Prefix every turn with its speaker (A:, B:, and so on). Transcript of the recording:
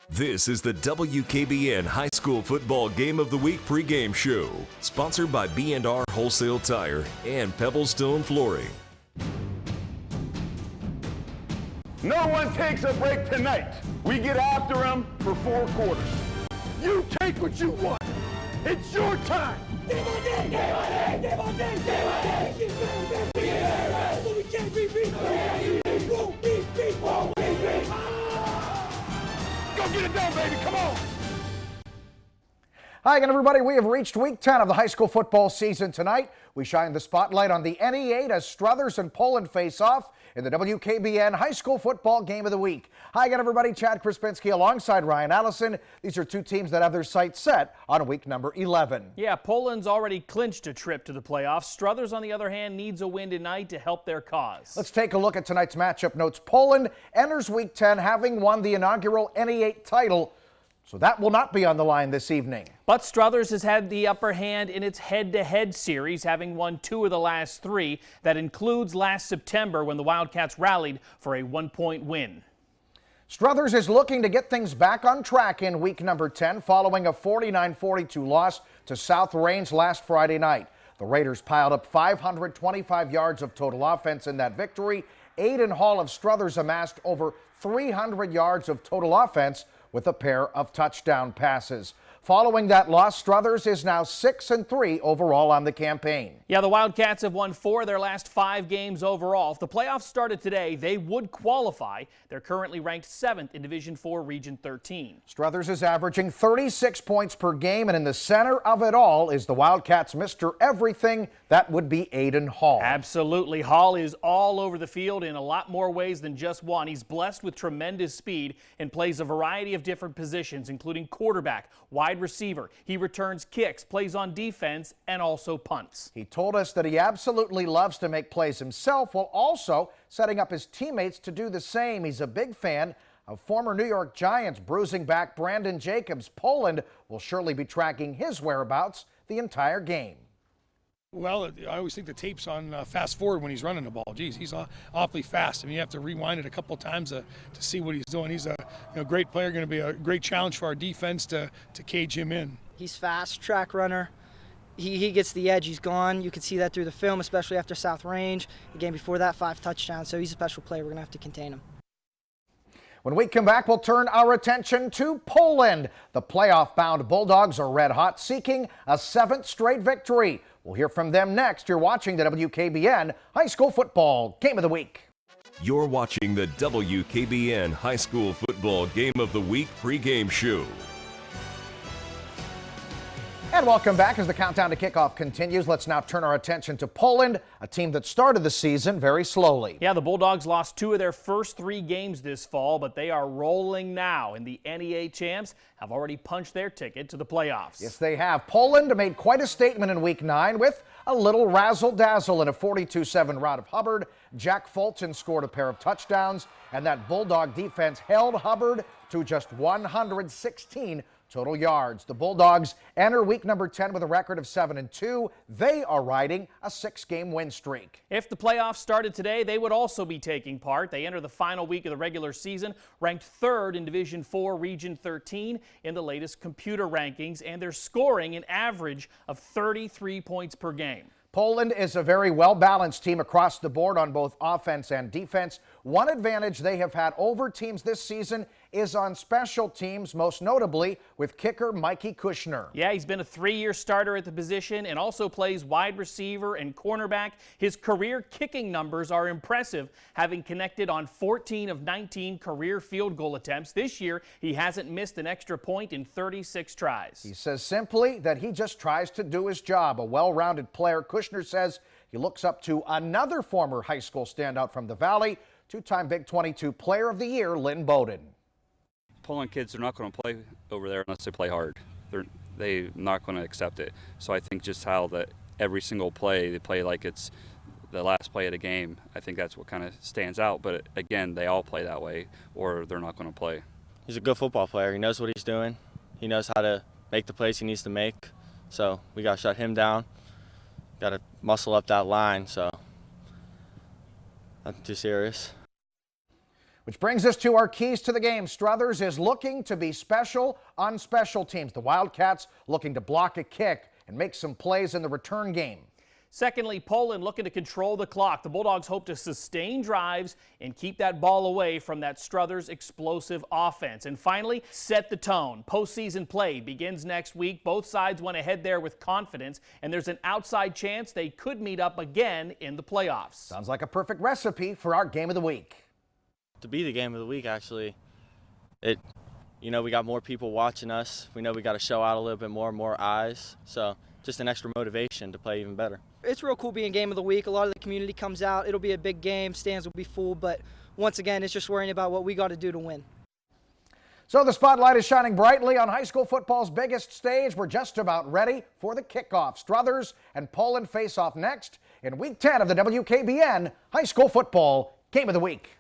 A: This is the WKBN High School Football Game of the Week pregame show, sponsored by B&R Wholesale Tire and Pebblestone Flooring.
B: No one takes a break tonight. We get after them for 4 quarters. You take what you want. It's your time. Game on day, game on day, game on day, game on day. We can't be beat. Won't be beat. Won't be beat. Go get it done, baby. Come on.
C: Hi again, everybody. We have reached week 10 of the high school football season tonight. We shine the spotlight on the NE8 as Struthers and Poland face off in the WKBN High School Football Game of the Week. Hi again, everybody. Chad Krispinski alongside Ryan Allison. These are two teams that have their sights set on week number 11.
D: Yeah, Poland's already clinched a trip to the playoffs. Struthers, on the other hand, needs a win tonight to help their cause.
C: Let's take a look at tonight's matchup notes. Poland enters week 10 having won the inaugural NE8 title, so that will not be on the line this evening.
D: But Struthers has had the upper hand in its head-to-head series, having won 2 of the last 3. That includes last September when the Wildcats rallied for a 1-point win.
C: Struthers is looking to get things back on track in week number 10 following a 49-42 loss to South Range last Friday night. The Raiders piled up 525 yards of total offense in that victory. AIDEN Hall of Struthers amassed over 300 yards of total offense with a pair of touchdown passes. Following that loss, Struthers is now 6-3 overall on the campaign.
D: Yeah, the Wildcats have won 4 of their last 5 games overall. If the playoffs started today, they would qualify. They're currently ranked 7th in Division 4, Region 13.
C: Struthers is averaging 36 points per game, and in the center of it all is the Wildcats' Mr. Everything. That would be AIDEN Hall.
D: Absolutely. Hall is all over the field in a lot more ways than just one. He's blessed with tremendous speed and plays a variety of different positions, including quarterback, wide receiver. He returns kicks, plays on defense, and also punts.
C: He told us that he absolutely loves to make plays himself while also setting up his teammates to do the same. He's a big fan of former New York Giants bruising back Brandon Jacobs. Poland will surely be tracking his whereabouts the entire game.
E: Well, I always think the tape's on fast forward when he's running the ball. Geez, he's awfully fast. I mean, you have to rewind it a couple times to see what he's doing. He's a great player, going to be a great challenge for our defense to cage him in.
F: He's fast, track runner. He gets the edge. He's gone. You can see that through the film, especially after South Range. The game before that, 5 touchdowns. So he's a special player. We're going to have to contain him.
C: When we come back, we'll turn our attention to Poland. The playoff-bound Bulldogs are red hot, seeking a 7th straight victory. We'll hear from them next. You're watching the WKBN High School Football Game of the Week.
A: You're watching the WKBN High School Football Game of the Week pregame show.
C: And welcome back as the countdown to kickoff continues. Let's now turn our attention to Poland, a team that started the season very slowly.
D: Yeah, the Bulldogs lost 2 of their first 3 games this fall, but they are rolling now, and the NE8 champs have already punched their ticket to the playoffs.
C: Yes, they have. Poland made quite a statement in week 9 with a little razzle-dazzle in a 42-7 rout of Hubbard. Jack Fulton scored a pair of touchdowns, and that Bulldog defense held Hubbard to just 116 total yards. The Bulldogs enter week number 10 with a record of 7-2. They are riding a 6-game win streak.
D: If the playoffs started today, they would also be taking part. They enter the final week of the regular season, ranked 3rd in Division 4, Region 13 in the latest computer rankings, and they're scoring an average of 33 points per game.
C: Poland is a very well-balanced team across the board on both offense and defense. One advantage they have had over teams this season is on special teams, most notably with kicker Mikey KUSHNER.
D: Yeah, he's been a 3-year starter at the position and also plays wide receiver and cornerback. His career kicking numbers are impressive, having connected on 14 of 19 career field goal attempts. This year, he hasn't missed an extra point in 36 tries.
C: He says simply that he just tries to do his job. A well-rounded player, KUSHNER says he looks up to another former high school standout from the Valley, 2-time Big 22 Player of the Year, Lynn Bowden.
G: Poland kids are not going to play over there unless they play hard. They're not going to accept it. So I think just how that every single play, they play like it's the last play of the game. I think that's what kind of stands out. But again, they all play that way or they're not going to play.
H: He's a good football player. He knows what he's doing. He knows how to make the plays he needs to make. So we got to shut him down. Got to muscle up that line. So nothing too serious.
C: Which brings us to our keys to the game. Struthers is looking to be special on special teams. The Wildcats looking to block a kick and make some plays in the return game.
D: Secondly, Poland looking to control the clock. The Bulldogs hope to sustain drives and keep that ball away from that Struthers explosive offense. And finally, set the tone. Postseason play begins next week. Both sides want to head there with confidence, and there's an outside chance they could meet up again in the playoffs.
C: Sounds like a perfect recipe for our game of the week.
H: To be the game of the week, actually, we got more people watching us. We know we got to show out a little bit more eyes. So just an extra motivation to play even better.
F: It's real cool being game of the week. A lot of the community comes out. It'll be a big game. Stands will be full. But once again, it's just worrying about what we got to do to win.
C: So the spotlight is shining brightly on high school football's biggest stage. We're just about ready for the kickoff. Struthers and Poland face off next in Week 10 of the WKBN High School Football Game of the Week.